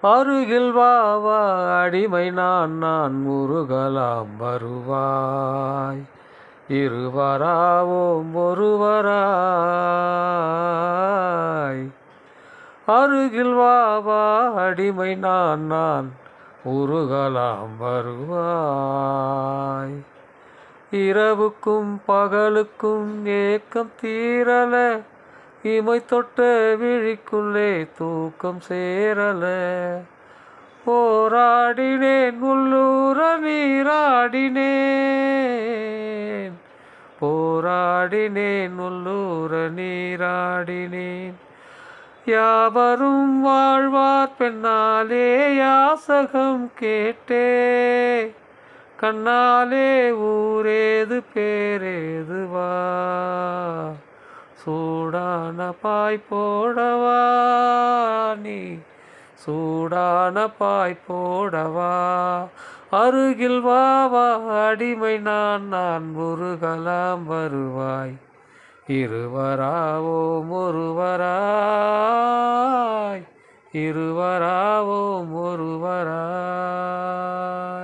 அருகில் வா வா அடிமை நான் முருகலாம் வருவாய் இருவராவோம் ஒருவராய். அருகில் வா வா அடிமை நான் உருகலாம் வருவாய். இரவுக்கும் பகலுக்கும் ஏக்கம் தீரல, இமை தொட்ட விழிக்குள்ளே தூக்கம் சேரல. போராடினேன் உள்ளூர நீராடினேன், போராடினேன் உள்ளூர நீராடினேன். யாவரும் வாழ்வார் பெண்ணாலே யாசகம் கேட்டே, கண்ணாலே ஊரேது பேரேதுவா, சூடான பாய் போடவா நீ, சூடான பாய் போடவா. அருகில் வா வா அடிமை நான் முருகலாம் வருவாய் இருவராவோம் ஒருவராய், இருவராவோம் ஒருவராய்.